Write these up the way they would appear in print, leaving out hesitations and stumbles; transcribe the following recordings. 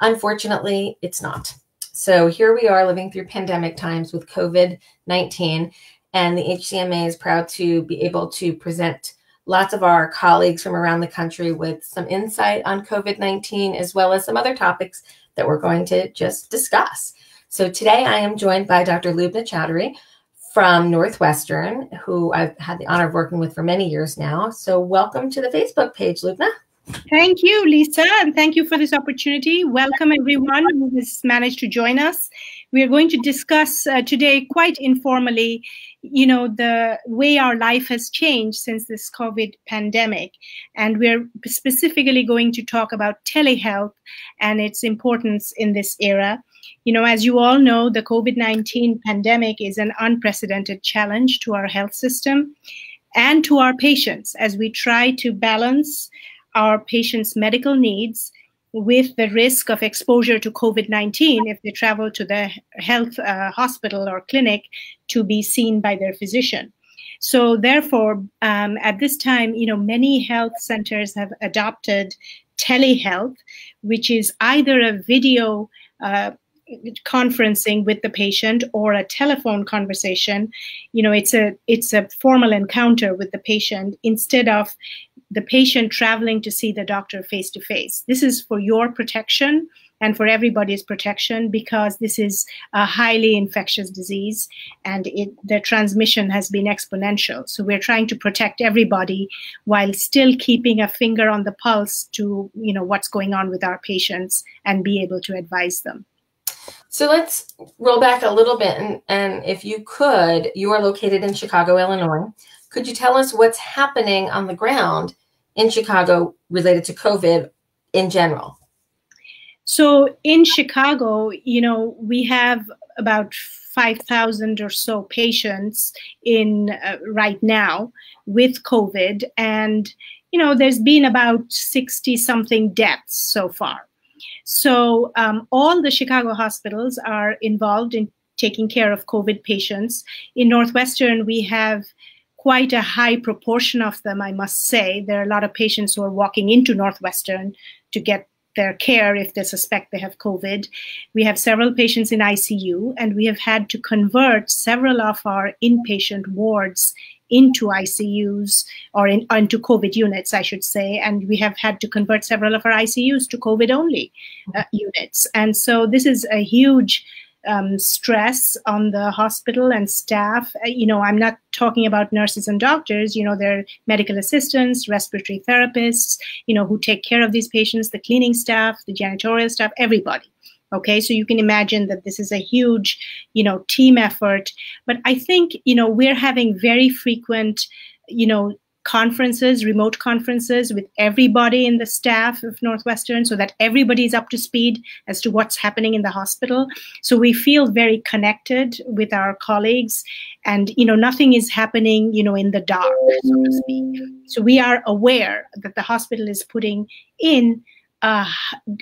Unfortunately, it's not. So here we are living through pandemic times with COVID-19, and the HCMA is proud to be able to present lots of our colleagues from around the country with some insight on COVID-19, as well as some other topics that we're going to just discuss. So today I am joined by Dr. Lubna Choudhury from Northwestern, who I've had the honor of working with for many years now. So welcome to the Facebook page, Lubna. Thank you, Lisa, and thank you for this opportunity. Welcome everyone who has managed to join us. We are going to discuss today quite informally, the way our life has changed since this COVID pandemic. And we're specifically going to talk about telehealth and its importance in this era. As you all know, the COVID-19 pandemic is an unprecedented challenge to our health system and to our patients as we try to balance our patients' medical needs with the risk of exposure to COVID-19 if they travel to the health hospital or clinic to be seen by their physician. So therefore, at this time, many health centers have adopted telehealth, which is either a video conferencing with the patient or a telephone conversation. It's a formal encounter with the patient instead of the patient traveling to see the doctor face to face. This is for your protection and for everybody's protection, because this is a highly infectious disease and the transmission has been exponential. So we're trying to protect everybody while still keeping a finger on the pulse to what's going on with our patients and be able to advise them. So let's roll back a little bit, and if you could, you are located in Chicago, Illinois. Could you tell us what's happening on the ground in Chicago related to COVID in general? So in Chicago, we have about 5,000 or so patients in right now with COVID, and there's been about 60-something deaths so far. So all the Chicago hospitals are involved in taking care of COVID patients. In Northwestern, we have quite a high proportion of them, I must say. There are a lot of patients who are walking into Northwestern to get their care if they suspect they have COVID. We have several patients in ICU, and we have had to convert several of our inpatient wards into ICUs or into COVID units, I should say. And we have had to convert several of our ICUs to COVID-only units. And so this is a huge stress on the hospital and staff. I'm not talking about nurses and doctors. They're medical assistants, respiratory therapists, who take care of these patients, the cleaning staff, the janitorial staff, everybody. Okay, so you can imagine that this is a huge, team effort. But I think, we're having very frequent, conferences, remote conferences with everybody in the staff of Northwestern so that everybody is up to speed as to what's happening in the hospital. So we feel very connected with our colleagues, and, nothing is happening, in the dark, so to speak. So we are aware that the hospital is putting in a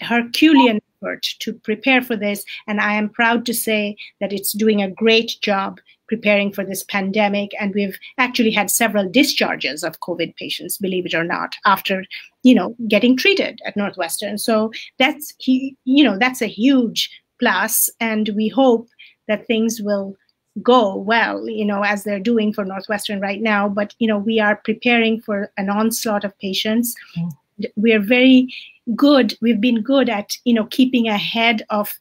Herculean effort to prepare for this, and I am proud to say that it's doing a great job preparing for this pandemic, and we've actually had several discharges of COVID patients, believe it or not, after getting treated at Northwestern. So that's a huge plus, and we hope that things will go well, as they're doing for Northwestern right now. But we are preparing for an onslaught of patients. We are very good. We've been good at, keeping ahead of,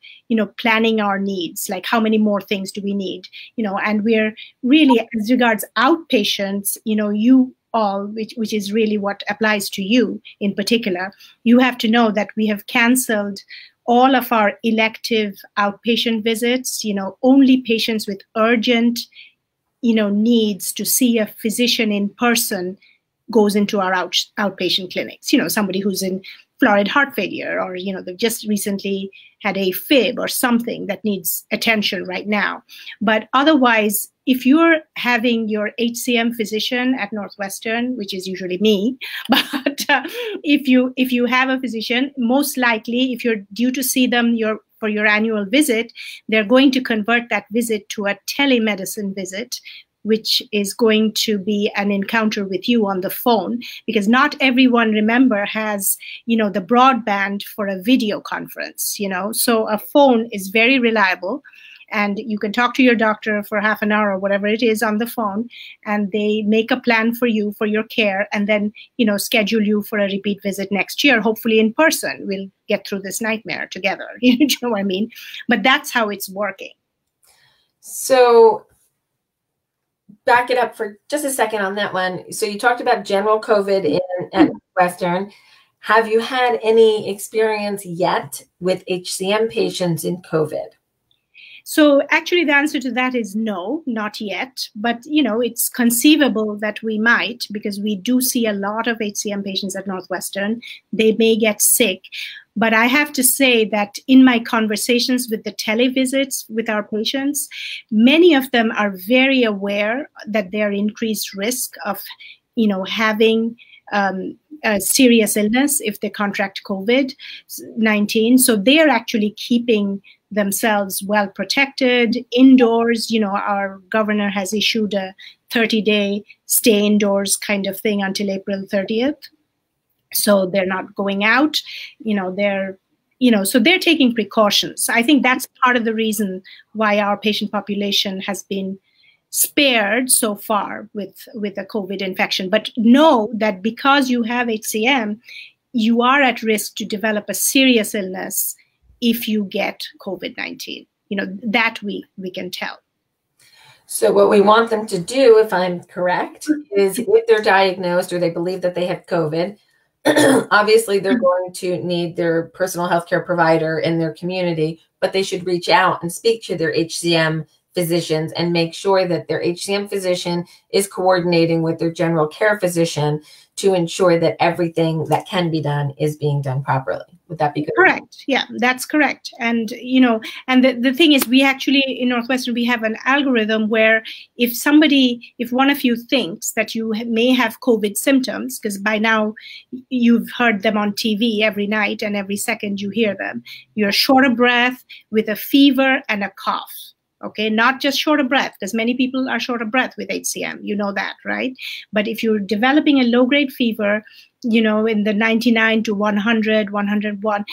planning our needs, like how many more things do we need, and we're really, as regards outpatients, you all, which is really what applies to you in particular, you have to know that we have canceled all of our elective outpatient visits. Only patients with urgent, needs to see a physician in person goes into our outpatient clinics. Somebody who's in florid heart failure, or they've just recently had a fib or something that needs attention right now. But otherwise, if you're having your HCM physician at Northwestern, which is usually me, but if you have a physician, most likely if you're due to see them for your annual visit, they're going to convert that visit to a telemedicine visit which is going to be an encounter with you on the phone, because not everyone, remember, has, the broadband for a video conference, so a phone is very reliable. And you can talk to your doctor for half an hour or whatever it is on the phone, and they make a plan for you for your care, and then, schedule you for a repeat visit next year, hopefully in person. We'll get through this nightmare together. You know what I mean? But that's how it's working. So back it up for just a second on that one. So you talked about general COVID at Northwestern. Have you had any experience yet with HCM patients in COVID? So actually the answer to that is no, not yet. But, it's conceivable that we might, because we do see a lot of HCM patients at Northwestern. They may get sick. But I have to say that in my conversations with the televisits with our patients, many of them are very aware that they are increased risk of, having a serious illness if they contract COVID-19. So they are actually keeping themselves well protected indoors. Our governor has issued a 30-day stay indoors kind of thing until April 30th. So they're not going out, so they're taking precautions. I think that's part of the reason why our patient population has been spared so far with a COVID infection. But know that because you have HCM, you are at risk to develop a serious illness if you get COVID-19. That we can tell. So what we want them to do, if I'm correct, is if they're diagnosed or they believe that they have COVID, obviously they're going to need their personal healthcare provider in their community, but they should reach out and speak to their HCM physicians and make sure that their HCM physician is coordinating with their general care physician to ensure that everything that can be done is being done properly. Would that be good? Correct. Yeah, that's correct. And, and the thing is, we actually, in Northwestern, we have an algorithm where if one of you thinks that you may have COVID symptoms, because by now you've heard them on TV every night and every second you hear them, you're short of breath with a fever and a cough. Okay, not just short of breath, because many people are short of breath with HCM. You know that, right? But if you're developing a low-grade fever, in the 99 to 100, 101,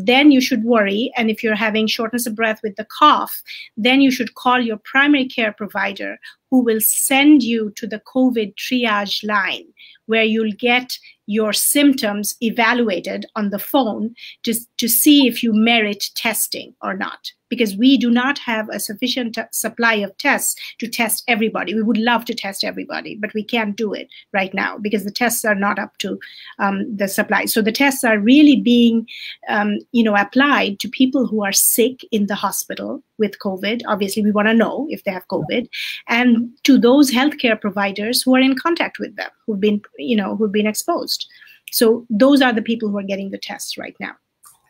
then you should worry. And if you're having shortness of breath with the cough, then you should call your primary care provider, who will send you to the COVID triage line, where you'll get your symptoms evaluated on the phone to see if you merit testing or not. Because we do not have a sufficient supply of tests to test everybody. We would love to test everybody, but we can't do it right now because the tests are not up to the supply. So the tests are really being, applied to people who are sick in the hospital with COVID. Obviously, we want to know if they have COVID, and to those healthcare providers who are in contact with them, who've been exposed. So those are the people who are getting the tests right now.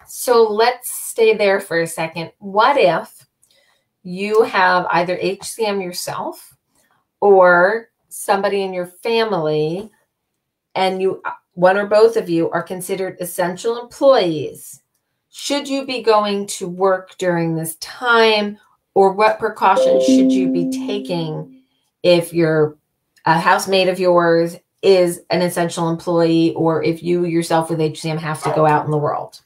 So let's stay there for a second. What if you have either HCM yourself or somebody in your family, and one or both of you are considered essential employees? Should you be going to work during this time, or what precautions should you be taking if a housemate of yours is an essential employee, or if you yourself with HCM have to go out in the world?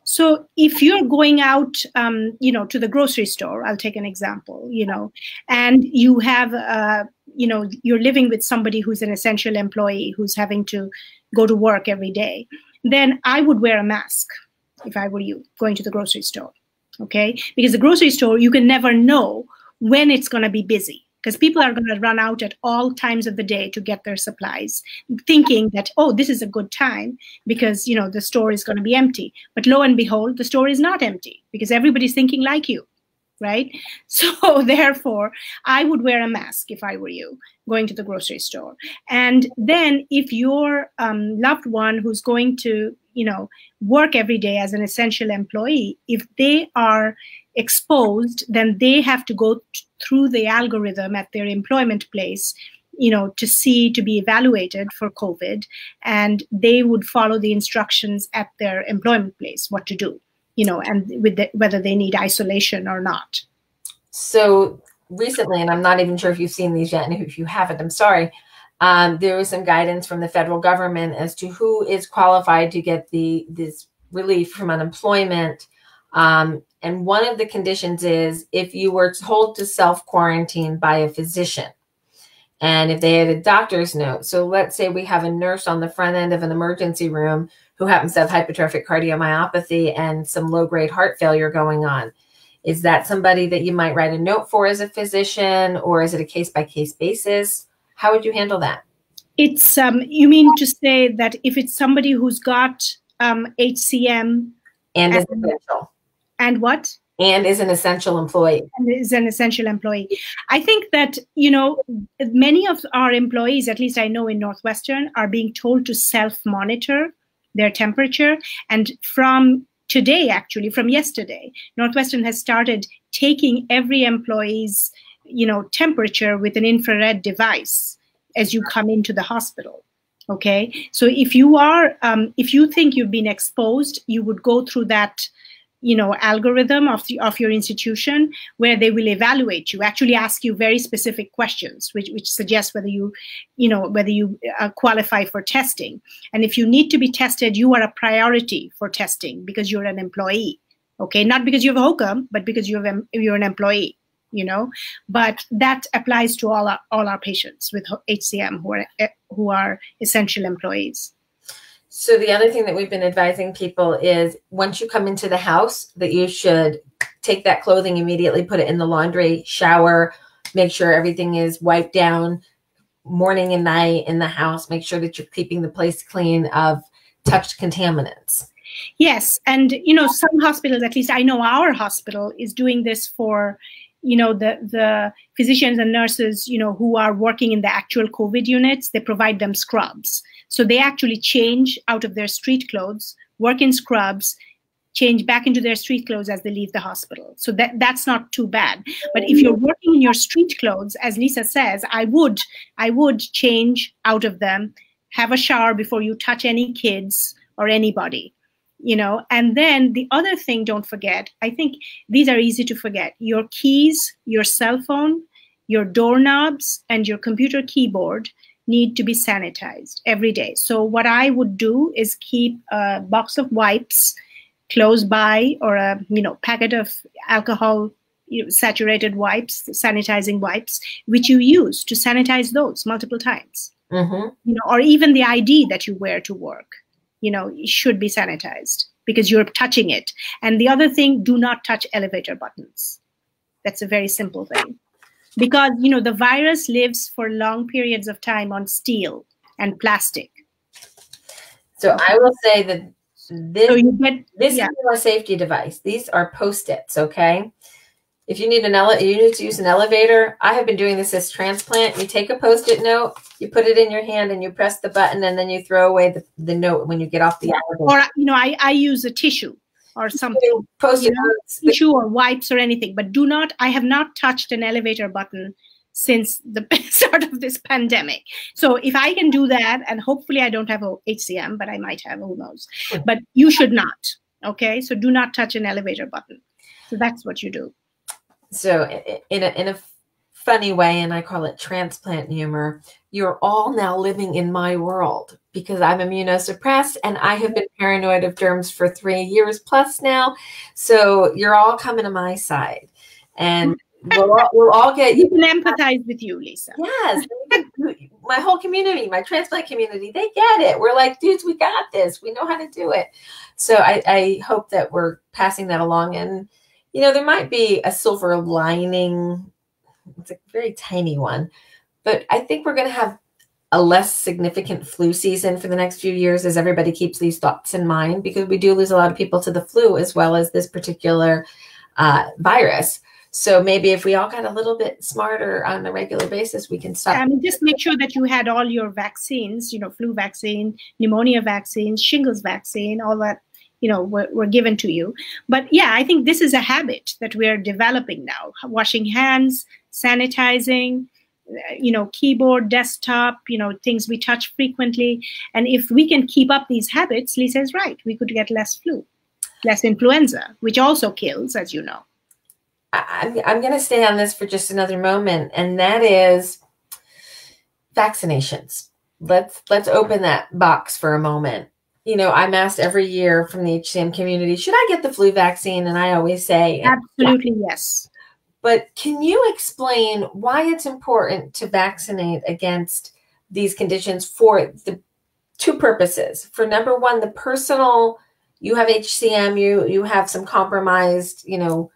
So if you're going out, to the grocery store, I'll take an example, and you have, you're living with somebody who's an essential employee who's having to go to work every day, then I would wear a mask if I were you going to the grocery store, okay? Because the grocery store, you can never know when it's going to be busy, because people are going to run out at all times of the day to get their supplies, thinking that, oh, this is a good time because, the store is going to be empty. But lo and behold, the store is not empty because everybody's thinking like you, right? So therefore, I would wear a mask if I were you going to the grocery store. And then if your loved one who's going to, work every day as an essential employee, if they are exposed, then they have to go through the algorithm at their employment place, to be evaluated for COVID, and they would follow the instructions at their employment place, what to do, and whether they need isolation or not. So recently, and I'm not even sure if you've seen these yet, and if you haven't, I'm sorry. There was some guidance from the federal government as to who is qualified to get this relief from unemployment. And one of the conditions is if you were told to self-quarantine by a physician, and if they had a doctor's note. So let's say we have a nurse on the front end of an emergency room who happens to have hypertrophic cardiomyopathy and some low-grade heart failure going on. Is that somebody that you might write a note for as a physician, or is it a case-by-case basis? How would you handle that? It's, you mean to say that if it's somebody who's got HCM and is essential. And what? And is an essential employee. And is an essential employee. I think that, you know, many of our employees, at least I know in Northwestern, are being told to self-monitor their temperature. And from today, actually, from yesterday, Northwestern has started taking every employee's, you know, temperature with an infrared device as you come into the hospital. Okay, so if you are, if you think you've been exposed, you would go through that, you know, algorithm of your institution where they will evaluate you, actually ask you very specific questions, which suggest whether you qualify for testing. And if you need to be tested, you are a priority for testing because you're an employee. Okay, not because you have a HOCM, but because you're an employee. You know, but that applies to all our patients with HCM who are essential employees. So the other thing that we've been advising people is once you come into the house that you should take that clothing immediately, put it in the laundry, shower, make sure everything is wiped down morning and night in the house, make sure that you're keeping the place clean of touched contaminants. Yes. And, you know, some hospitals, at least I know our hospital is doing this for, you know, the physicians and nurses, you know, who are working in the actual COVID units. They provide them scrubs. So they actually change out of their street clothes, work in scrubs, change back into their street clothes as they leave the hospital. So that's not too bad. But if you're working in your street clothes, as Lisa says, I would change out of them, have a shower before you touch any kids or anybody. You know, and then the other thing, don't forget, I think these are easy to forget. Your keys, your cell phone, your doorknobs, and your computer keyboard need to be sanitized every day. So what I would do is keep a box of wipes close by, or a, you know, packet of alcohol, you know, saturated wipes, sanitizing wipes, which you use to sanitize those multiple times. Mm-hmm. You know, or even the ID that you wear to work, you know, it should be sanitized because you're touching it. And the other thing, do not touch elevator buttons. That's a very simple thing. Because, you know, the virus lives for long periods of time on steel and plastic. So I will say that this is a safety device. These are Post-its, okay? If you need you need to use an elevator, I have been doing this as transplant. You take a Post-it note, you put it in your hand, and you press the button, and then you throw away the note when you get off the elevator. Or, you know, I use a tissue or something, Post-it notes, tissue or wipes or anything. But I have not touched an elevator button since the start of this pandemic. So if I can do that, and hopefully I don't have a HCM, but I might have, who knows. But you should not, okay? So do not touch an elevator button. So that's what you do. So in a funny way, and I call it transplant humor, you're all now living in my world because I'm immunosuppressed and I have been paranoid of germs for 3 years plus now. So you're all coming to my side, and we'll all get. You can empathize with you, Lisa. Yes, my whole community, my transplant community, they get it. We're like, dudes, we got this. We know how to do it. So I hope that we're passing that along. And you know, there might be a silver lining. It's a very tiny one, but I think we're going to have a less significant flu season for the next few years as everybody keeps these thoughts in mind, because we do lose a lot of people to the flu as well as this particular virus. So maybe if we all got a little bit smarter on a regular basis, we can stop. Just make sure that you had all your vaccines, you know, flu vaccine, pneumonia vaccine, shingles vaccine, all that, you know, were given to you. But yeah, I think this is a habit that we're developing now. Washing hands, sanitizing, you know, keyboard, desktop, you know, things we touch frequently. And if we can keep up these habits, Lisa's right, we could get less flu, less influenza, which also kills, as you know. I'm going to stay on this for just another moment, and that is vaccinations. Let's open that box for a moment. You know, I'm asked every year from the HCM community, should I get the flu vaccine? And I always say, absolutely yes. But can you explain why it's important to vaccinate against these conditions for the two purposes? For number one, the personal, you have HCM, you have some compromised, you know,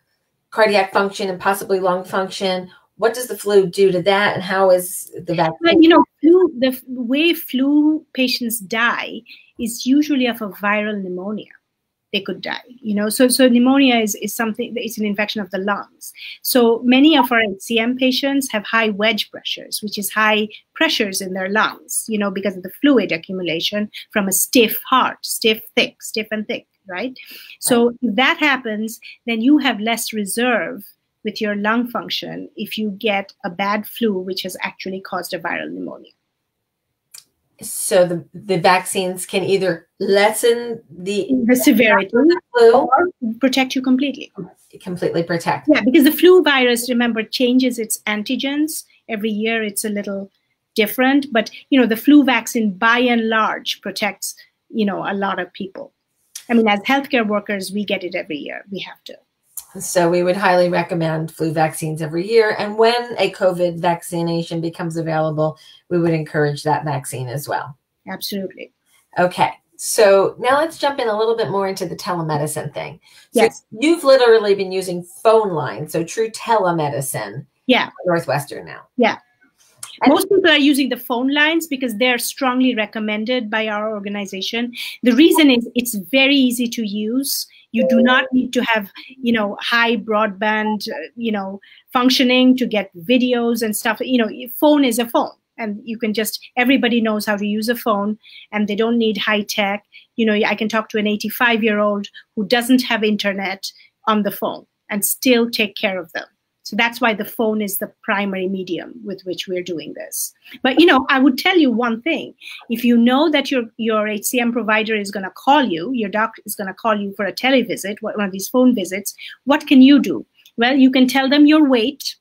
cardiac function and possibly lung function. What does the flu do to that, and how is the vaccine? Well, you know, the way flu patients die is usually of a viral pneumonia. They could die, you know. So pneumonia is something, it's an infection of the lungs. So many of our HCM patients have high wedge pressures, which is high pressures in their lungs, you know, because of the fluid accumulation from a stiff heart, stiff and thick, right? So if that happens, then you have less reserve with your lung function if you get a bad flu, which has actually caused a viral pneumonia. So the vaccines can either lessen the severity of the flu or protect you completely. Completely protect. Yeah, because the flu virus, remember, changes its antigens. Every year it's a little different. But, you know, the flu vaccine by and large protects, you know, a lot of people. I mean, as healthcare workers, we get it every year. We have to. So we would highly recommend flu vaccines every year. And when a COVID vaccination becomes available, we would encourage that vaccine as well. Absolutely. Okay. So now let's jump in a little bit more into the telemedicine thing. So yes. You've literally been using phone lines, so true telemedicine. Yeah. Northwestern now. Yeah. Most people are using the phone lines because they're strongly recommended by our organization. The reason is it's very easy to use. You do not need to have, you know, high broadband, you know, functioning to get videos and stuff. You know, phone is a phone, and you can just, everybody knows how to use a phone, and they don't need high tech. You know, I can talk to an 85-year-old who doesn't have internet on the phone and still take care of them. So that's why the phone is the primary medium with which we're doing this. But, you know, I would tell you one thing. If you know that your HCM provider is going to call you, your doctor is going to call you for a televisit, one of these phone visits, what can you do? Well, you can tell them your weight.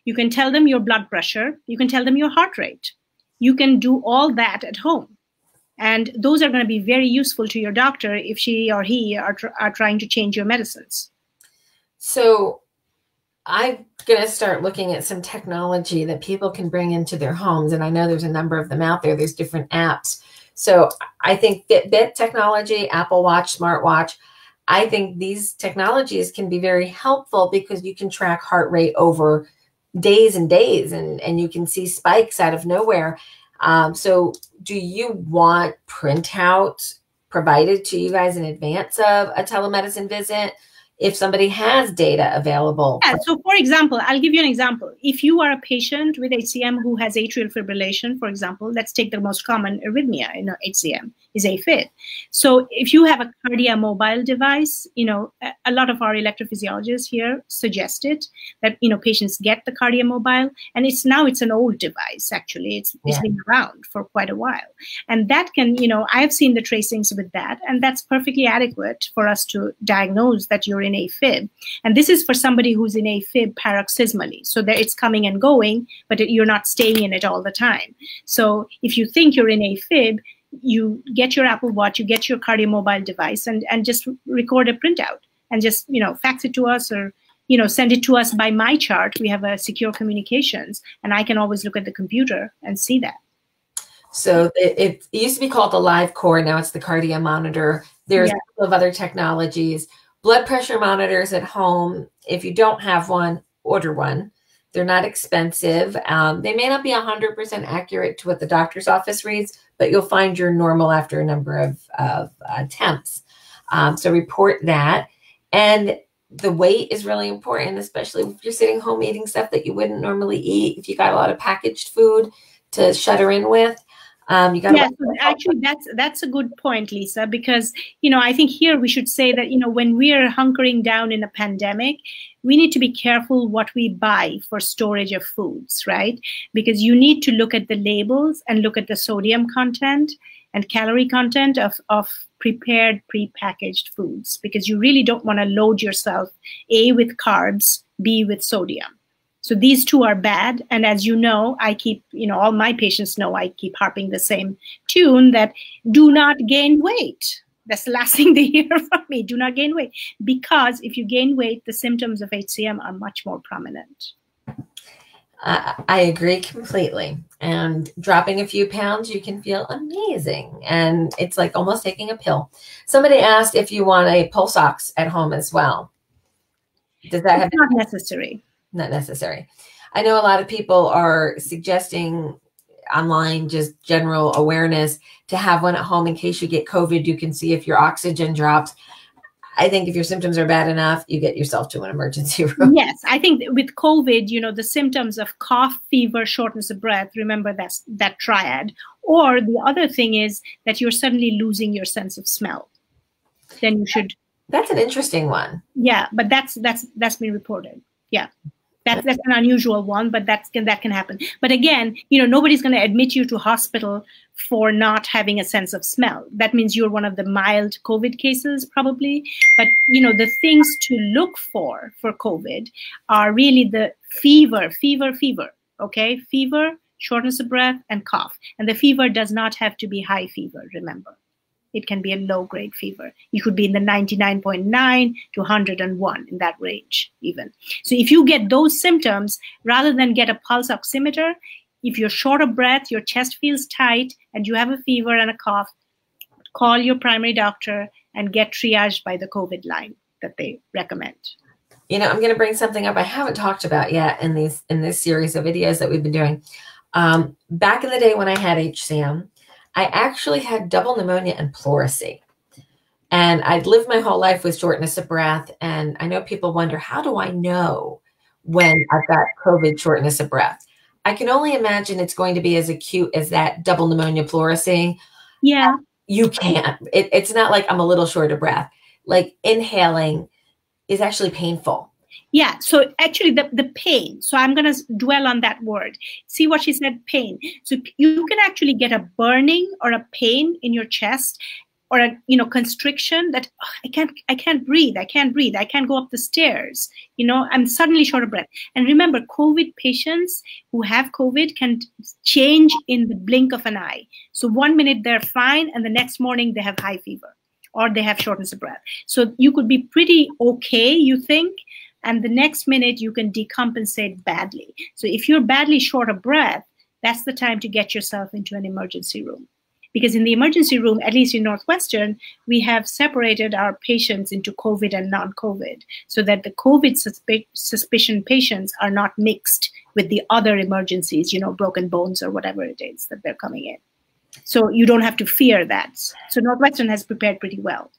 You can tell them your blood pressure. You can tell them your heart rate. You can do all that at home. And those are going to be very useful to your doctor if she or he are trying to change your medicines. So I'm going to start looking at some technology that people can bring into their homes. And I know there's a number of them out there. There's different apps. So I think Fitbit technology, Apple Watch, smartwatch, I think these technologies can be very helpful because you can track heart rate over days and days, and you can see spikes out of nowhere. So do you want printout provided to you guys in advance of a telemedicine visit if somebody has data available? Yeah, so for example, I'll give you an example. If you are a patient with HCM who has atrial fibrillation, for example, let's take the most common arrhythmia in HCM is AFib. So if you have a cardiomobile device, you know, a lot of our electrophysiologists here suggested that, you know, patients get the cardiomobile, and it's an old device, actually. It's been around for quite a while. And that can, you know, I've seen the tracings with that, and that's perfectly adequate for us to diagnose that you're in AFib. And this is for somebody who's in AFib paroxysmally. So that it's coming and going, but you're not staying in it all the time. So if you think you're in AFib, you get your Apple Watch, you get your cardiomobile device, and just record a printout and just, you know, fax it to us, or, you know, send it to us by my chart. We have a secure communications, and I can always look at the computer and see that. So it used to be called the Live Core. Now it's the Cardio Monitor. There's a couple of other technologies. Blood pressure monitors at home. If you don't have one, order one. They're not expensive. They may not be 100% accurate to what the doctor's office reads, but you'll find you're normal after a number of attempts. So report that. And the weight is really important, especially if you're sitting home eating stuff that you wouldn't normally eat. If you got a lot of packaged food to shudder in with. You got so actually that's a good point, Lisa, because, you know, I think here we should say that, you know, when we are hunkering down in a pandemic, we need to be careful what we buy for storage of foods, right? Because you need to look at the labels and look at the sodium content and calorie content of prepared, prepackaged foods, because you really don't want to load yourself, A, with carbs, B, with sodium. So these two are bad. And as you know, I keep, all my patients know I keep harping the same tune, that do not gain weight. That's the last thing they hear from me. Do not gain weight. Because if you gain weight, the symptoms of HCM are much more prominent. I agree completely. And dropping a few pounds, you can feel amazing. And it's like almost taking a pill. Somebody asked if you want a pulse ox at home as well. Does that have not necessary? Not necessary. I know a lot of people are suggesting online, just general awareness, to have one at home in case you get COVID. You can see if your oxygen drops. I think if your symptoms are bad enough, you get yourself to an emergency room. Yes, I think with COVID, the symptoms of cough, fever, shortness of breath, remember that triad. Or the other thing is that you're suddenly losing your sense of smell. Then you should. That's an interesting one. Yeah, but that's been reported. Yeah. That's an unusual one, but that can happen. But again, nobody's going to admit you to hospital for not having a sense of smell. That means you're one of the mild COVID cases, probably. But the things to look for COVID are really the fever. Okay, fever, shortness of breath, and cough. And the fever does not have to be high fever. Remember, it can be a low-grade fever. You could be in the 99.9 to 101, in that range even. So if you get those symptoms, rather than get a pulse oximeter, if you're short of breath, your chest feels tight, and you have a fever and a cough, call your primary doctor and get triaged by the COVID line that they recommend. I'm going to bring something up I haven't talked about yet in this series of videos that we've been doing. Back in the day when I had HCM, I actually had double pneumonia and pleurisy. And I'd lived my whole life with shortness of breath. And I know people wonder, how do I know when I've got COVID shortness of breath? I can only imagine it's going to be as acute as that double pneumonia pleurisy. Yeah. You can't. It's not like I'm a little short of breath. Like inhaling is actually painful. Yeah, so actually the pain, so I'm going to dwell on that word. See what she said, pain. So you can actually get a burning or a pain in your chest, or a constriction that I can't breathe, I can't go up the stairs, I'm suddenly short of breath. And remember, COVID patients who have COVID can change in the blink of an eye. So 1 minute they're fine, and the next morning they have high fever, or they have shortness of breath. So you could be pretty okay, you think, and the next minute you can decompensate badly. So if you're badly short of breath, that's the time to get yourself into an emergency room. Because in the emergency room, at least in Northwestern, we have separated our patients into COVID and non-COVID, so that the COVID suspicion patients are not mixed with the other emergencies, broken bones or whatever it is that they're coming in. So you don't have to fear that. So Northwestern has prepared pretty well.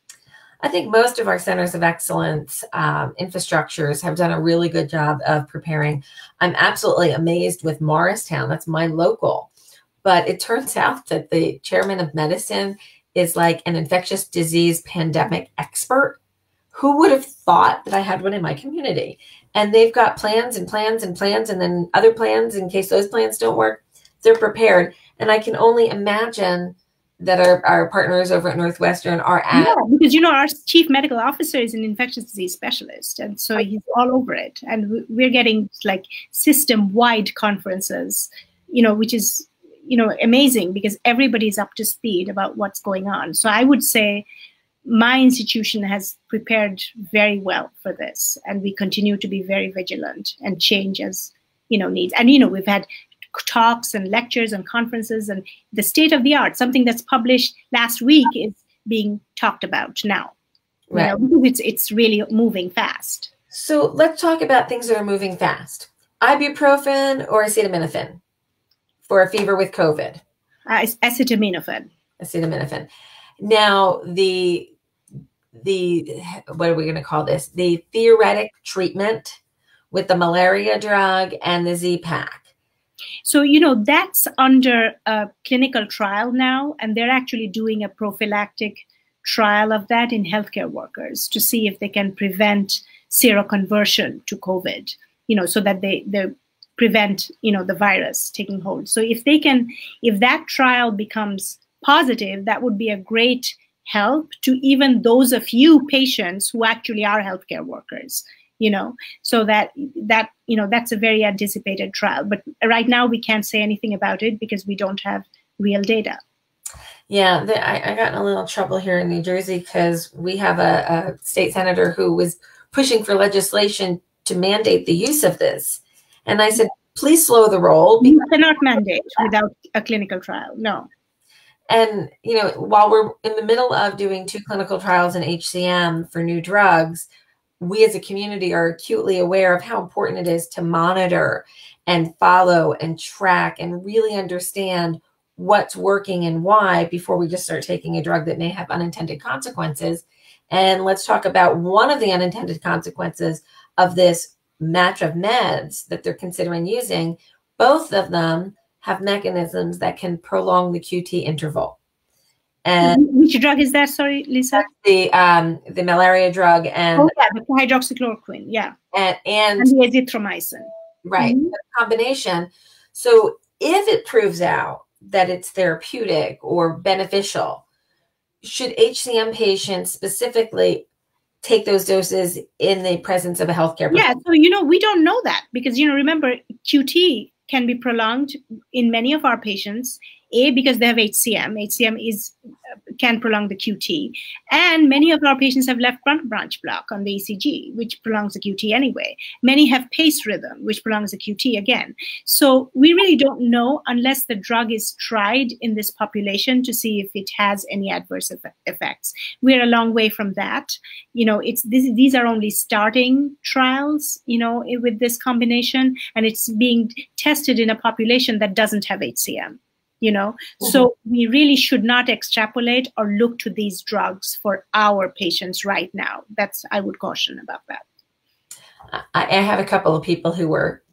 I think most of our centers of excellence infrastructures have done a really good job of preparing. I'm absolutely amazed with Morristown. That's my local. But it turns out that the chairman of medicine is like an infectious disease pandemic expert. Who would have thought that I had one in my community? And they've got plans and plans and plans, and then other plans in case those plans don't work. They're prepared. And I can only imagine that our partners over at Northwestern are at. Yeah, because, our chief medical officer is an infectious disease specialist. And so he's all over it. And we're getting like system-wide conferences, which is, amazing, because everybody's up to speed about what's going on. So I would say my institution has prepared very well for this. And we continue to be very vigilant and change as, needs. And, we've had talks and lectures and conferences, and the state of the art, something that's published last week, is being talked about now. Right. It's really moving fast. So let's talk about things that are moving fast. Ibuprofen or acetaminophen for a fever with COVID? Acetaminophen. Acetaminophen. Now, the what are we going to call this? The theoretic treatment with the malaria drug and the Z-Pak. So, that's under a clinical trial now, and they're actually doing a prophylactic trial of that in healthcare workers to see if they can prevent seroconversion to COVID, so that they prevent, the virus taking hold. So if that trial becomes positive, that would be a great help to even those a few patients who actually are healthcare workers, so that's a very anticipated trial. But right now we can't say anything about it because we don't have real data. Yeah, I got in a little trouble here in New Jersey because we have a state senator who was pushing for legislation to mandate the use of this. And I said, please slow the roll. You cannot mandate without a clinical trial, no. And, while we're in the middle of doing 2 clinical trials in HCM for new drugs, we as a community are acutely aware of how important it is to monitor and follow and track and really understand what's working and why before we just start taking a drug that may have unintended consequences. And let's talk about one of the unintended consequences of this match of meds that they're considering using. Both of them have mechanisms that can prolong the QT interval. And which drug is that? Sorry, Lisa. The malaria drug and the hydroxychloroquine, and the azithromycin. Right, the combination. So if it proves out that it's therapeutic or beneficial, should HCM patients specifically take those doses in the presence of a healthcare professional? Yeah, so we don't know that because remember, QT can be prolonged in many of our patients, because they have HCM. HCM can prolong the QT. And many of our patients have left front branch block on the ECG, which prolongs the QT anyway. Many have pace rhythm, which prolongs the QT again. So we really don't know unless the drug is tried in this population to see if it has any adverse effects. We're a long way from that. These are only starting trials, with this combination, and it's being tested in a population that doesn't have HCM. So we really should not extrapolate or look to these drugs for our patients right now. I would caution about that. I have a couple of people who were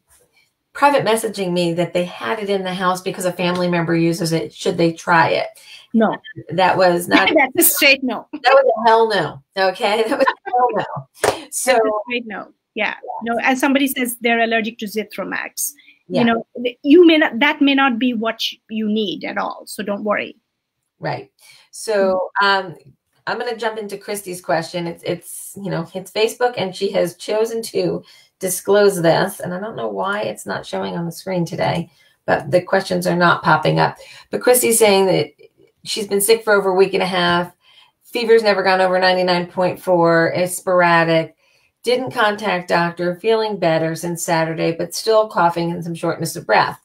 private messaging me that they had it in the house because a family member uses it. Should they try it? No. That was not. That's a straight no. That was a hell no. Okay. That was a hell no. So that's a straight no. Yeah. No. As somebody says, they're allergic to Zithromax. Yeah. That may not be what you need at all. So don't worry. Right. So I'm going to jump into Christy's question. It's Facebook, and she has chosen to disclose this. And I don't know why it's not showing on the screen today, but the questions are not popping up. But Christy's saying that she's been sick for over a week and a half. Fever's never gone over 99.4. It's sporadic. Didn't contact doctor, feeling better since Saturday, but still coughing and some shortness of breath.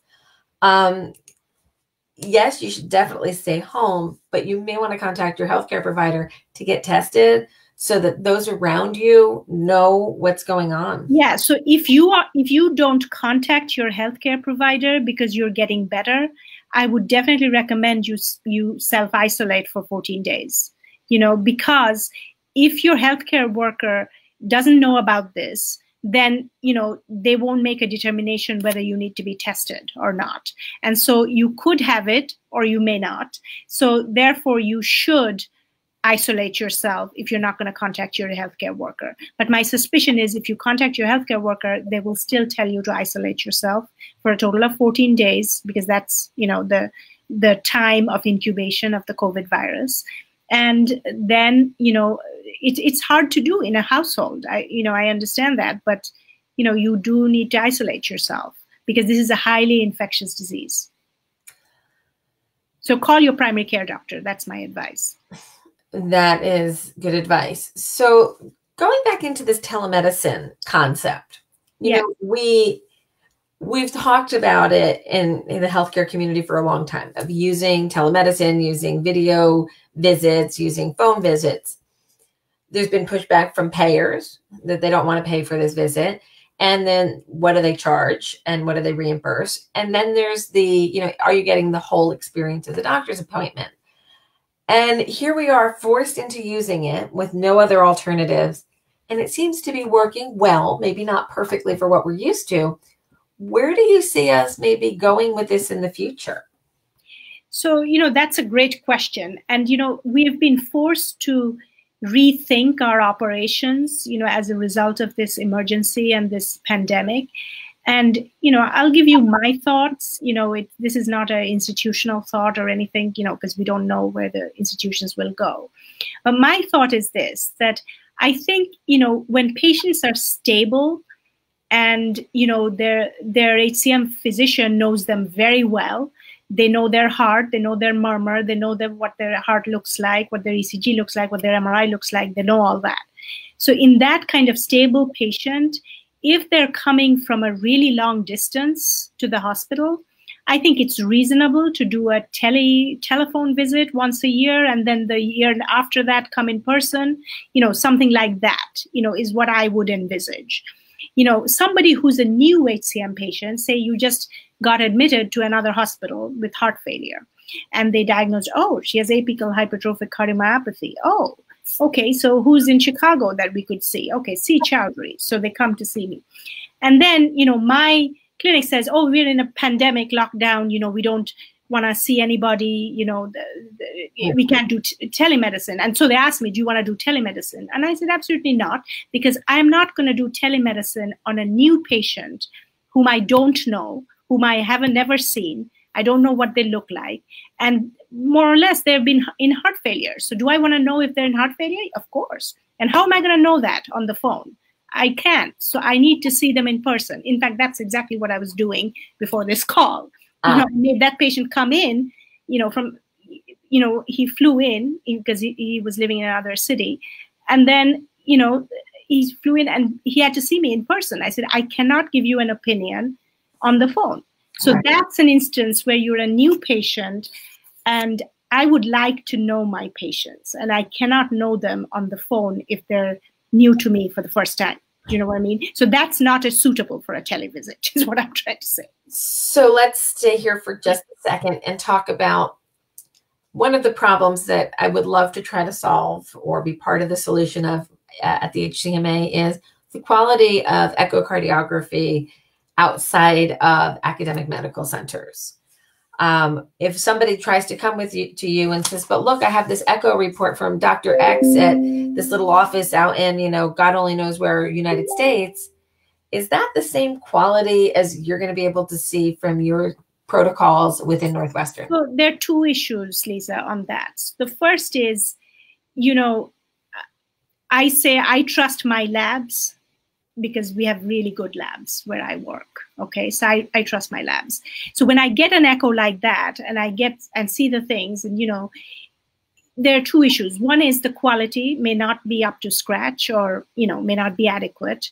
Yes, you should definitely stay home, but you may want to contact your healthcare provider to get tested so that those around you know what's going on. Yeah. So if you don't contact your healthcare provider because you're getting better, I would definitely recommend you self-isolate for 14 days. Because if your healthcare worker doesn't know about this, then they won't make a determination whether you need to be tested or not. And so you could have it or you may not. So therefore you should isolate yourself if you're not going to contact your healthcare worker. But my suspicion is if you contact your healthcare worker, they will still tell you to isolate yourself for a total of 14 days because that's the time of incubation of the COVID virus. And then it's hard to do in a household. I understand that, but you do need to isolate yourself because this is a highly infectious disease. So call your primary care doctor. That's my advice. That is good advice. So going back into this telemedicine concept, we've talked about it in the healthcare community for a long time of using telemedicine, using video visits, using phone visits. There's been pushback from payers that they don't want to pay for this visit. And then what do they charge and what do they reimburse? And then there's are you getting the whole experience of the doctor's appointment? And here we are forced into using it with no other alternatives. And it seems to be working well, maybe not perfectly for what we're used to. Where do you see us maybe going with this in the future? So, that's a great question. And, we have been forced to rethink our operations, as a result of this emergency and this pandemic. And, I'll give you my thoughts. This is not an institutional thought or anything, because we don't know where the institutions will go. But my thought is this, that I think, when patients are stable and, their HCM physician knows them very well, they know their heart, they know their murmur, they know what their heart looks like, what their ECG looks like, what their MRI looks like, they know all that. So in that kind of stable patient, if they're coming from a really long distance to the hospital, I think it's reasonable to do a telephone visit once a year, and then the year after that come in person, something like that, is what I would envisage. Somebody who's a new HCM patient, say you just got admitted to another hospital with heart failure, and they diagnosed, oh, she has apical hypertrophic cardiomyopathy. Oh, okay, so who's in Chicago that we could see? Okay, see Choudhury. So they come to see me. And then, my clinic says, oh, we're in a pandemic lockdown, we don't want to see anybody, we can't do telemedicine. And so they asked me, do you want to do telemedicine? And I said, absolutely not, because I'm not going to do telemedicine on a new patient whom I don't know, whom I haven't never seen. I don't know what they look like. And more or less, they've been in heart failure. So do I want to know if they're in heart failure? Of course. And how am I going to know that on the phone? I can't. So I need to see them in person. In fact, that's exactly what I was doing before this call. I made that patient come in, he flew in because he was living in another city. And then, he flew in and he had to see me in person. I said, I cannot give you an opinion on the phone. So that's an instance where you're a new patient, and I would like to know my patients, and I cannot know them on the phone if they're new to me for the first time. Do you know what I mean? So that's not as suitable for a televisit, is what I'm trying to say. So let's stay here for just a second and talk about one of the problems that I would love to try to solve or be part of the solution of at the HCMA is the quality of echocardiography outside of academic medical centers. If somebody tries to come to you and says, but look, I have this echo report from Dr. X at this little office out in, God only knows where, United States, is that the same quality as you're going to be able to see from your protocols within Northwestern? So there are two issues, Lisa, on that. The first is, I say I trust my labs because we have really good labs where I work. Okay, so I trust my labs. So when I get an echo like that and I get and see the things, and there are two issues. One is the quality may not be up to scratch, or may not be adequate,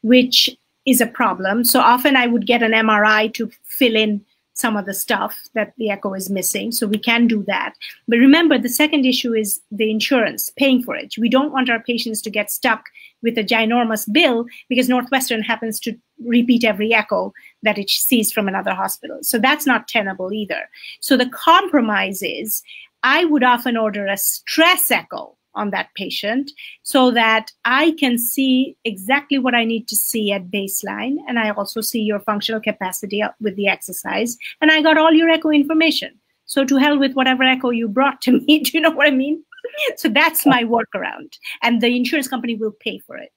which is a problem. So often I would get an MRI to fill in some of the stuff that the echo is missing. So we can do that. But remember, the second issue is the insurance, paying for it. We don't want our patients to get stuck with a ginormous bill because Northwestern happens to repeat every echo that it sees from another hospital. So that's not tenable either. So the compromise is I would often order a stress echo on that patient so that I can see exactly what I need to see at baseline. And I also see your functional capacity with the exercise. And I got all your echo information. So to hell with whatever echo you brought to me. Do you know what I mean? So that's my workaround. And the insurance company will pay for it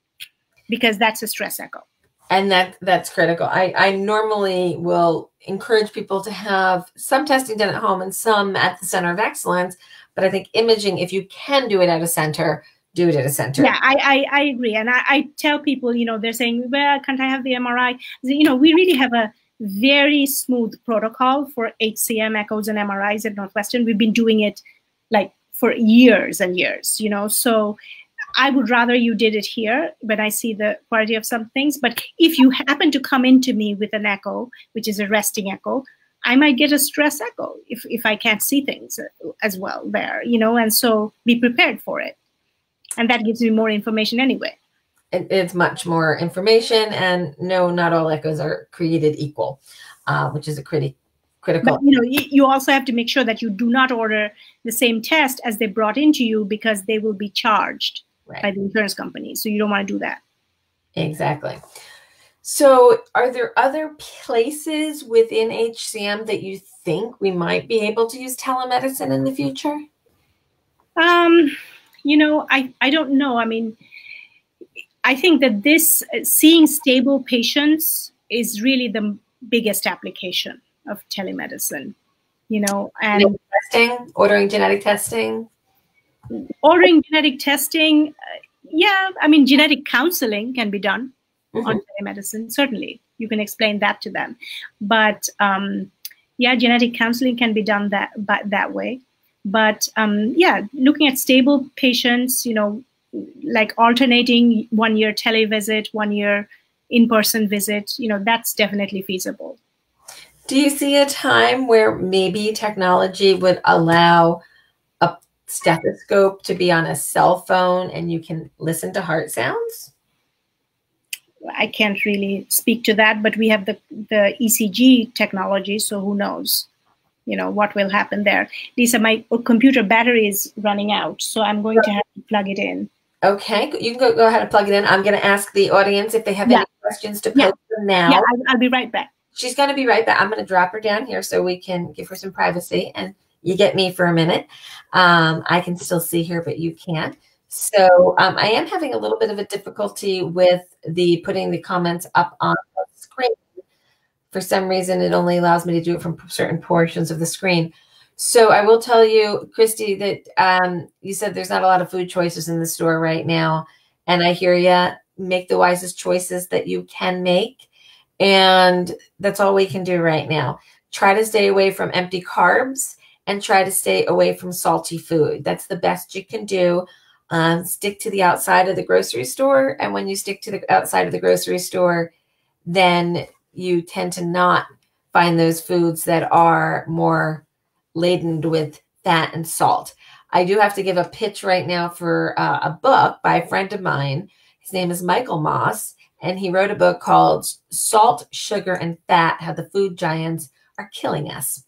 because that's a stress echo. And that's critical. I normally will encourage people to have some testing done at home and some at the Center of Excellence. But I think imaging, if you can do it at a center, do it at a center. Yeah, I agree. And I tell people, they're saying, well, can't I have the MRI? We really have a very smooth protocol for HCM echoes and MRIs at Northwestern. We've been doing it for years and years, So I would rather you did it here when I see the quality of some things. But if you happen to come into me with an echo, which is a resting echo, I might get a stress echo if I can't see things as well there, and so be prepared for it. And that gives me more information anyway. It's much more information, and no, not all echoes are created equal, which is a critical. But, you also have to make sure that you do not order the same test as they brought into you because they will be charged by the insurance company. So you don't want to do that. Exactly. So are there other places within HCM that you think we might be able to use telemedicine in the future? I don't know. I mean, I think that this seeing stable patients is really the biggest application of telemedicine, and testing, ordering genetic testing. Ordering genetic testing, yeah, I mean, genetic counseling can be done on telemedicine. Certainly, you can explain that to them. But yeah, genetic counseling can be done that way. But yeah, looking at stable patients, you know, like alternating 1 year televisit, 1 year in-person visit, you know, that's definitely feasible. Do you see a time where maybe technology would allow a stethoscope to be on a cell phone and you can listen to heart sounds? I can't really speak to that, but we have the ECG technology, so who knows, you know, what will happen there. Lisa, my computer battery is running out, so I'm going to have to plug it in. Okay, you can go ahead and plug it in. I'm going to ask the audience if they have any questions to pose them now. Yeah, I'll be right back. She's going to be right back. I'm going to drop her down here so we can give her some privacy, and you get me for a minute. I can still see her, but you can't. So I am having a little bit of a difficulty with putting the comments up on the screen. For some reason, it only allows me to do it from certain portions of the screen. So I will tell you, Christy, that you said there's not a lot of food choices in the store right now. And I hear you. Make the wisest choices that you can make. And that's all we can do right now. Try to stay away from empty carbs and try to stay away from salty food. That's the best you can do. Stick to the outside of the grocery store. And when you stick to the outside of the grocery store, then you tend to not find those foods that are more laden with fat and salt. I do have to give a pitch right now for a book by a friend of mine. His name is Michael Moss, and he wrote a book called Salt, Sugar, and Fat, How the Food Giants Are Killing Us.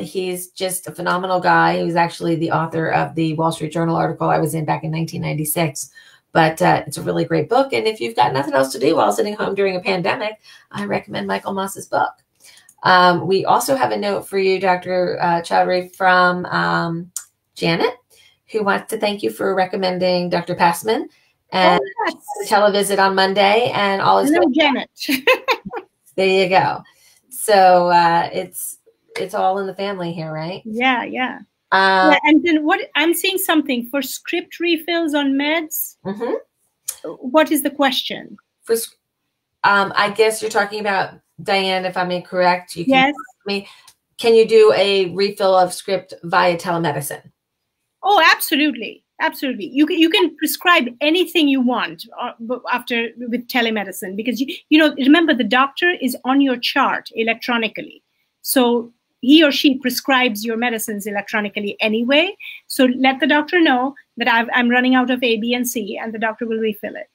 He's just a phenomenal guy. He was actually the author of the Wall Street Journal article I was in back in 1996. But it's a really great book. And if you've got nothing else to do while sitting home during a pandemic, I recommend Michael Moss's book. We also have a note for you, Dr. Choudhury, from Janet, who wants to thank you for recommending Dr. Passman and the televisit on Monday. And all is good. Janet. There you go. So it's all in the family here, right? Yeah, yeah. Yeah, and then what I'm seeing something for script refills on meds. What is the question? For I guess you're talking about, Diane, if I'm incorrect. You can me. Can you do a refill of script via telemedicine? Oh, absolutely, absolutely. You can prescribe anything you want after with telemedicine, because you know, remember, the doctor is on your chart electronically, so he or she prescribes your medicines electronically anyway. So let the doctor know that I'm running out of A, B, and C, and the doctor will refill it.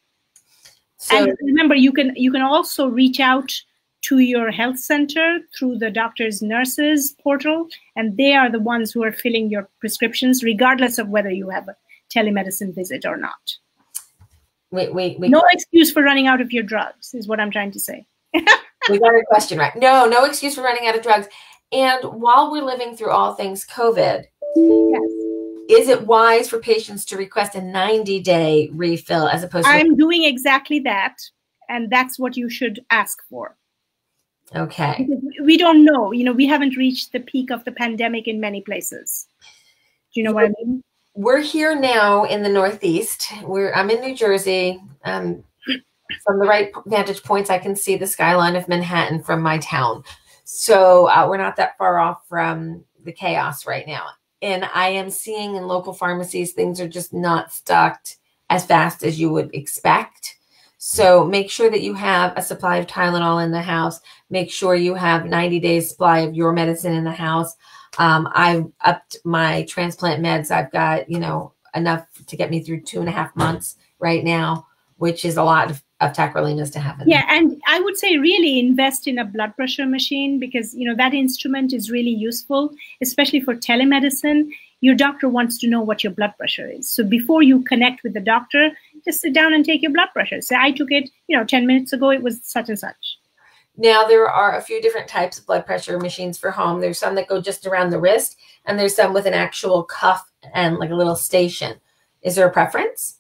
So, and remember, you can also reach out to your health center through the doctor's nurses portal, and they are the ones who are filling your prescriptions, regardless of whether you have a telemedicine visit or not. No excuse for running out of your drugs, is what I'm trying to say. We got a question right. No excuse for running out of drugs. And while we're living through all things COVID, is it wise for patients to request a 90-day refill as opposed to... I'm doing exactly that, and that's what you should ask for. Okay. Because we don't know. You know, we haven't reached the peak of the pandemic in many places. Do you know what I mean? We're here now in the Northeast. I'm in New Jersey. From the right vantage points, I can see the skyline of Manhattan from my town. So we're not that far off from the chaos right now. And I am seeing in local pharmacies, things are just not stocked as fast as you would expect. So make sure that you have a supply of Tylenol in the house. Make sure you have 90 days supply of your medicine in the house. I've upped my transplant meds. I've got, you know, enough to get me through 2.5 months right now, which is a lot of tacrolimus to have in there. And I would say really invest in a blood pressure machine, because, you know, that instrument is really useful, especially for telemedicine. Your doctor wants to know what your blood pressure is. So before you connect with the doctor, just sit down and take your blood pressure. Say, I took it, you know, 10 minutes ago, it was such and such. Now, there are a few different types of blood pressure machines for home. There's some that go just around the wrist, and there's some with an actual cuff and like a little station. Is there a preference?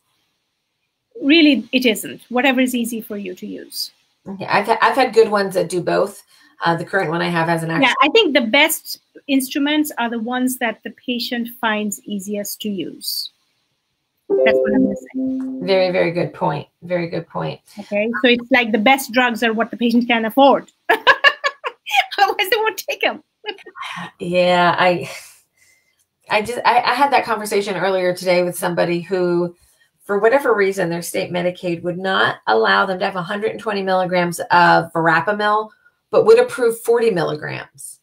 Really, it isn't. Whatever is easy for you to use. Okay, I've had good ones that do both. The current one I have has an actual. Yeah, I think the best instruments are the ones that the patient finds easiest to use. That's what I'm going to say. Very, very good point. Very good point. Okay, so it's like the best drugs are what the patient can afford. Otherwise, they won't take them. Yeah, I had that conversation earlier today with somebody who, for whatever reason, their state Medicaid would not allow them to have 120 milligrams of verapamil, but would approve 40 milligrams.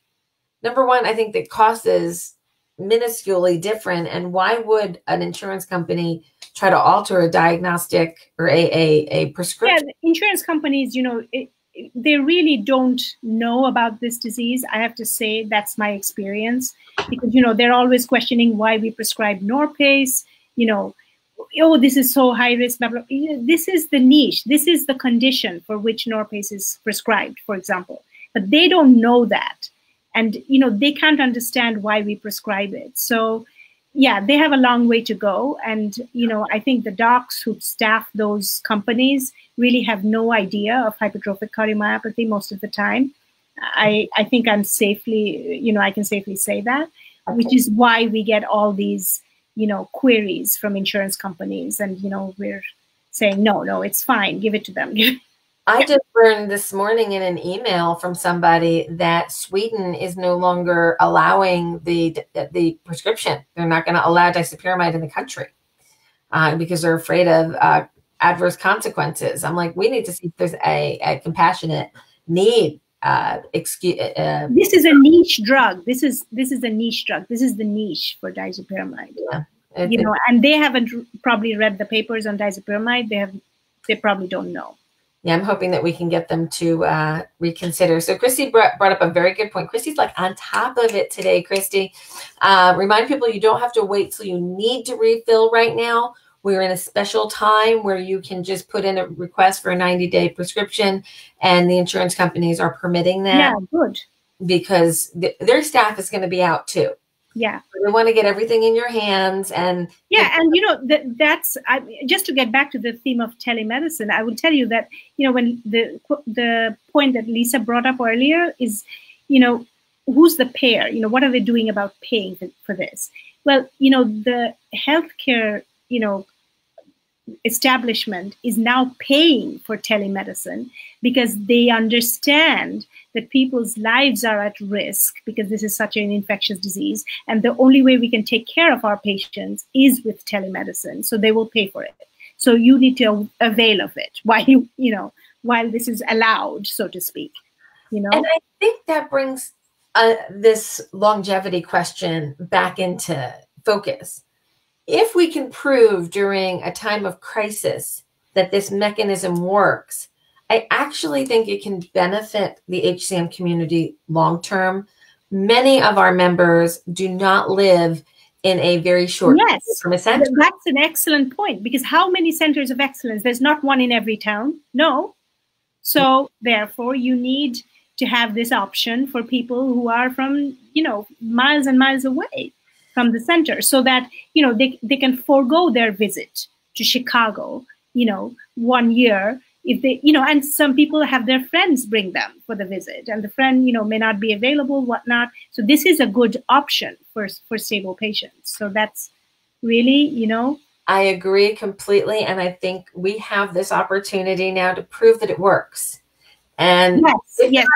Number one, I think the cost is minusculely different. And why would an insurance company try to alter a diagnostic or a prescription? Yeah, insurance companies, they really don't know about this disease. I have to say that's my experience, because, they're always questioning why we prescribe Norpace, oh, this is so high risk, blah, blah. This is the niche. This is the condition for which Norpace is prescribed, for example. But they don't know that. And, they can't understand why we prescribe it. So, yeah, they have a long way to go. And, I think the docs who staff those companies really have no idea of hypertrophic cardiomyopathy most of the time. I think I can safely say that, which is why we get all these, queries from insurance companies. And, we're saying, no, it's fine. Give it to them. I just learned this morning in an email from somebody that Sweden is no longer allowing the prescription. They're not going to allow disopyramide in the country because they're afraid of adverse consequences. I'm like, we need to see if there's a compassionate need. This is a niche drug. This is a niche drug. This is the niche for disopyramide. Yeah. And they haven't probably read the papers on disopyramide. They probably don't know. Yeah, I'm hoping that we can get them to reconsider. So Christy brought up a very good point. Christy's like on top of it today, Christy. Remind people you don't have to wait till you need to refill right now. We're in a special time where you can just put in a request for a 90-day prescription, and the insurance companies are permitting that. Yeah, good. Because their staff is going to be out too. Yeah. They want to get everything in your hands. And that's just to get back to the theme of telemedicine, I will tell you that, when the point that Lisa brought up earlier is, who's the payer? What are they doing about paying for this? Well, the healthcare, establishment is now paying for telemedicine because they understand that people's lives are at risk because this is such an infectious disease. And the only way we can take care of our patients is with telemedicine. So they will pay for it. So you need to avail of it while this is allowed, so to speak. And I think that brings this longevity question back into focus. If we can prove during a time of crisis that this mechanism works, I actually think it can benefit the HCM community long term. Many of our members do not live in a very short from a center. That's an excellent point, because how many centers of excellence? There's not one in every town. No. So therefore, you need to have this option for people who are from, miles and miles away from the center, so that, they can forego their visit to Chicago, 1 year. If they, and some people have their friends bring them for the visit, and the friend, may not be available, whatnot. So this is a good option for stable patients. So that's really, I agree completely. And I think we have this opportunity now to prove that it works. And yes.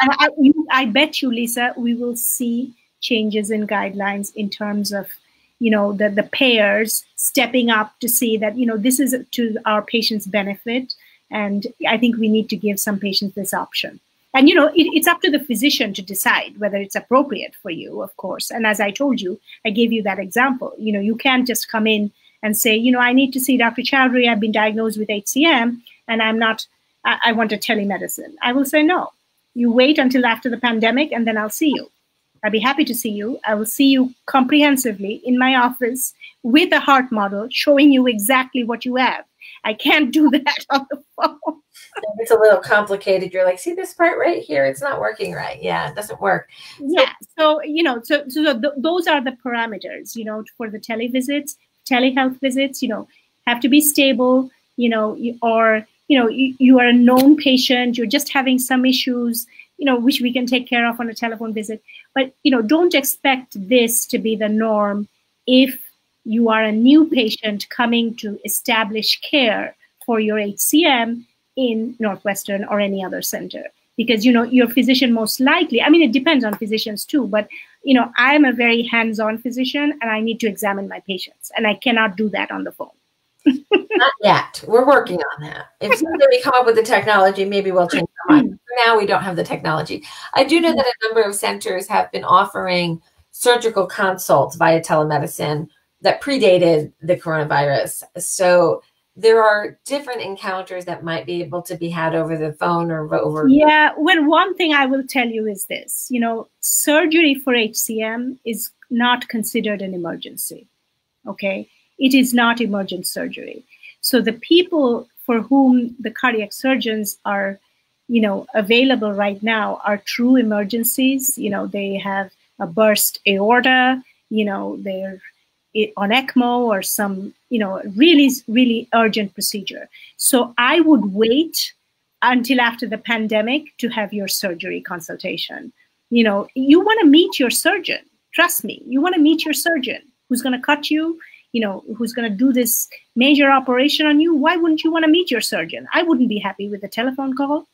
I bet you, Lisa, we will see changes in guidelines in terms of, the payers stepping up to see that, this is to our patients' benefit. And I think we need to give some patients this option. And, it's up to the physician to decide whether it's appropriate for you, of course. And as I told you, I gave you that example. You can't just come in and say, I need to see Dr. Choudhury. I've been diagnosed with HCM and I want a telemedicine. I will say, no, you wait until after the pandemic and then I'll see you. I'd be happy to see you. I will see you comprehensively in my office with a heart model showing you exactly what you have. I can't do that on the phone. It's a little complicated. You're like, see this part right here? It's not working right. Yeah, it doesn't work. Yeah. So those are the parameters, for the televisits, telehealth visits, have to be stable, you are a known patient, you're just having some issues, which we can take care of on a telephone visit. But, don't expect this to be the norm if you are a new patient coming to establish care for your HCM in Northwestern or any other center. Because, your physician most likely, it depends on physicians too, but, I am a very hands-on physician and I need to examine my patients, and I cannot do that on the phone. Not yet. We're working on that. If someday we come up with the technology, maybe we'll change our mind. For now, we don't have the technology. I do know that a number of centers have been offering surgical consults via telemedicine that predated the coronavirus. So there are different encounters that might be able to be had over the phone or over. Yeah, well, one thing I will tell you is this, surgery for HCM is not considered an emergency, okay? It is not emergent surgery. So the people for whom the cardiac surgeons are, available right now are true emergencies. They have a burst aorta, they're on ECMO or some, really, really urgent procedure. So I would wait until after the pandemic to have your surgery consultation. You want to meet your surgeon. Trust me, you want to meet your surgeon who's going to cut you, who's going to do this major operation on you. Why wouldn't you want to meet your surgeon? I wouldn't be happy with a telephone call.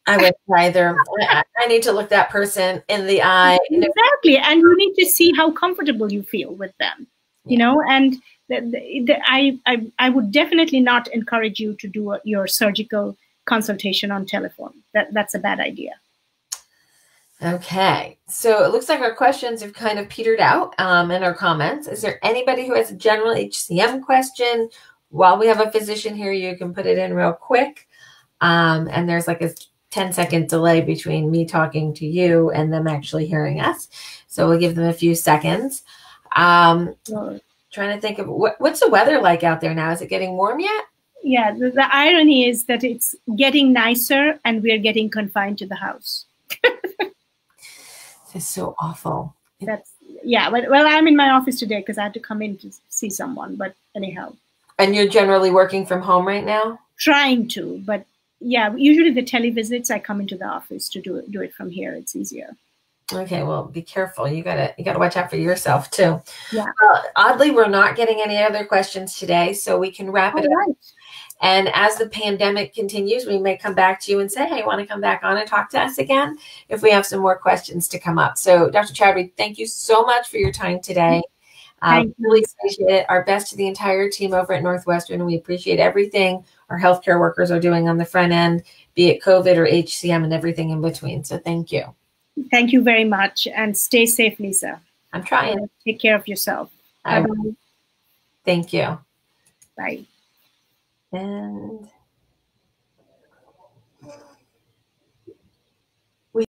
I wouldn't either. I need to look that person in the eye. Exactly. And you need to see how comfortable you feel with them, and I would definitely not encourage you to do your surgical consultation on telephone. That's a bad idea. Okay, so it looks like our questions have kind of petered out in our comments. Is there anybody who has a general HCM question? While we have a physician here, you can put it in real quick. And there's like a 10-second delay between me talking to you and them actually hearing us. So we'll give them a few seconds. Trying to think of what's the weather like out there now? Is it getting warm yet? Yeah, the irony is that it's getting nicer and we're getting confined to the house. It's so awful. Well, I'm in my office today because I had to come in to see someone, but anyhow. And you're generally working from home right now? Trying to, but yeah, usually the televisits, I come into the office to do it from here. It's easier. Okay, well, be careful. You gotta watch out for yourself too. Yeah. Oddly, we're not getting any other questions today, so we can wrap it up. And as the pandemic continues, we may come back to you and say, hey, want to come back on and talk to us again if we have some more questions to come up. So Dr. Choudhury, thank you so much for your time today. Really appreciate it. Our best to the entire team over at Northwestern. And we appreciate everything our healthcare workers are doing on the front end, be it COVID or HCM and everything in between. So thank you. Thank you very much. And stay safe, Lisa. I'm trying. Take care of yourself. Bye-bye. Thank you. Bye. And